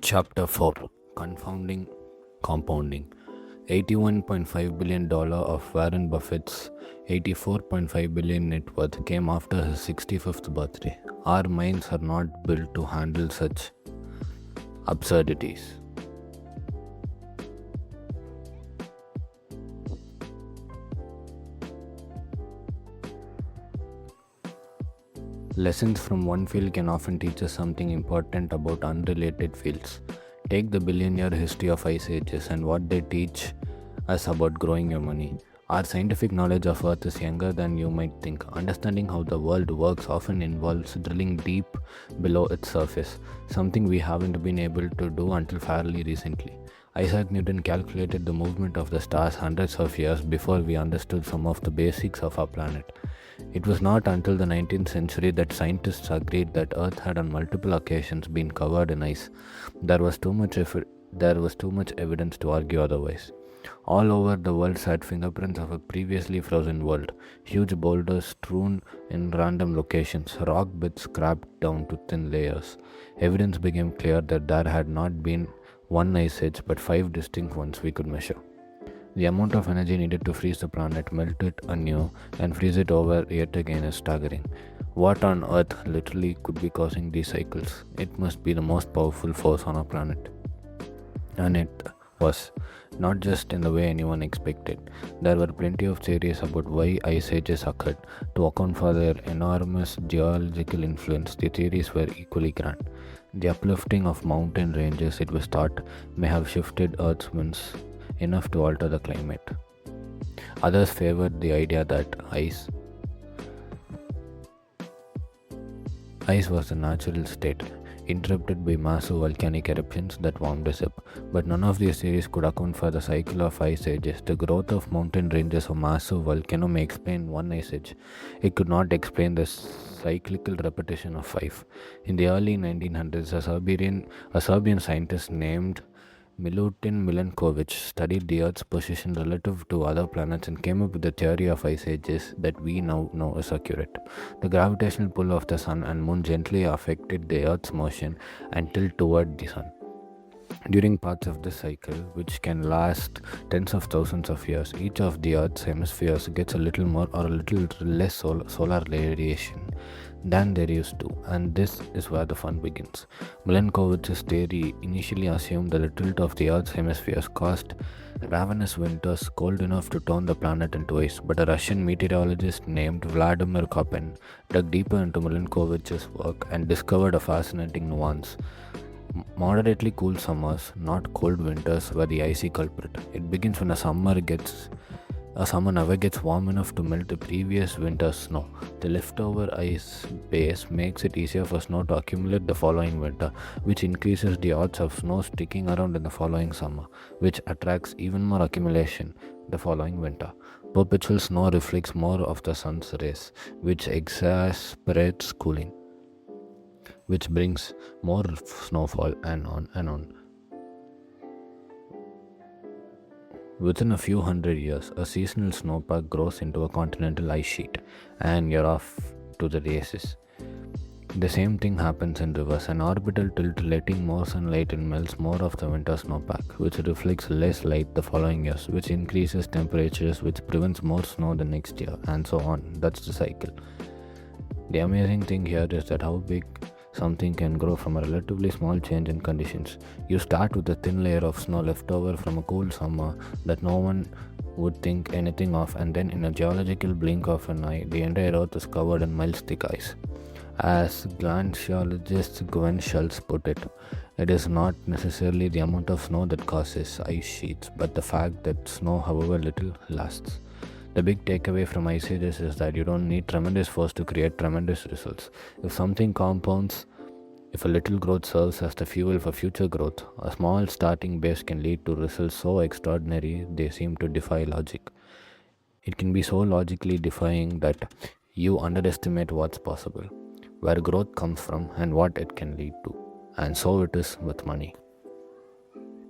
Chapter 4, Confounding Compounding. $81.5 billion of Warren Buffett's $84.5 billion net worth came after his 65th birthday. Our minds are not built to handle such absurdities. Lessons from one field can often teach us something important about unrelated fields. Take the billionaire history of ice ages and what they teach us about growing your money. Our scientific knowledge of Earth is younger than you might think. Understanding how the world works often involves drilling deep below its surface, something we haven't been able to do until fairly recently. Isaac Newton calculated the movement of the stars hundreds of years before we understood some of the basics of our planet. It was not until the 19th century that scientists agreed that Earth had on multiple occasions been covered in ice. There was too much evidence to argue otherwise. All over the world sat fingerprints of a previously frozen world, huge boulders strewn in random locations, rock bits scraped down to thin layers. Evidence became clear that there had not been one ice age but 5 distinct ones we could measure. The amount of energy needed to freeze the planet, melt it anew, and freeze it over yet again is staggering. What on earth literally could be causing these cycles? It must be the most powerful force on our planet. And it was, not just in the way anyone expected. There were plenty of theories about why ice ages occurred. To account for their enormous geological influence, the theories were equally grand. The uplifting of mountain ranges, it was thought, may have shifted Earth's winds enough to alter the climate. Others favored the idea that ice was a natural state, interrupted by massive volcanic eruptions that warmed us up. But none of these theories could account for the cycle of ice ages. The growth of mountain ranges or massive volcano may explain one ice age. It could not explain the cyclical repetition of 5. In the early 1900s, a Serbian scientist named Milutin Milankovitch studied the Earth's position relative to other planets and came up with a theory of ice ages that we now know is accurate. The gravitational pull of the Sun and Moon gently affected the Earth's motion and tilt toward the Sun. During parts of this cycle, which can last tens of thousands of years, each of the Earth's hemispheres gets a little more or a little less solar radiation than they're used to, and this is where the fun begins. Milankovitch's theory initially assumed that the tilt of the Earth's hemispheres caused ravenous winters cold enough to turn the planet into ice, but a Russian meteorologist named Vladimir Koppen dug deeper into Milankovitch's work and discovered a fascinating nuance. Moderately cool summers, not cold winters, were the icy culprit. It begins when a summer never gets warm enough to melt the previous winter's snow. The leftover ice base makes it easier for snow to accumulate the following winter, which increases the odds of snow sticking around in the following summer, which attracts even more accumulation the following winter. Perpetual snow reflects more of the sun's rays, which exacerbates cooling, which brings more snowfall, and on and on. Within a few hundred years, a seasonal snowpack grows into a continental ice sheet, and you're off to the races. The same thing happens in rivers. An orbital tilt letting more sunlight in melts more of the winter snowpack, which reflects less light the following years, which increases temperatures, which prevents more snow the next year, and so on. That's the cycle. The amazing thing here is that how big something can grow from a relatively small change in conditions. You start with a thin layer of snow left over from a cool summer that no one would think anything of, and then in a geological blink of an eye, the entire Earth is covered in miles thick ice. As glaciologist Gwen Schultz put it, it is not necessarily the amount of snow that causes ice sheets, but the fact that snow, however little, lasts. The big takeaway from ice ages is that you don't need tremendous force to create tremendous results. If something compounds, if a little growth serves as the fuel for future growth, a small starting base can lead to results so extraordinary they seem to defy logic. It can be so logically defying that you underestimate what's possible, where growth comes from, and what it can lead to. And so it is with money.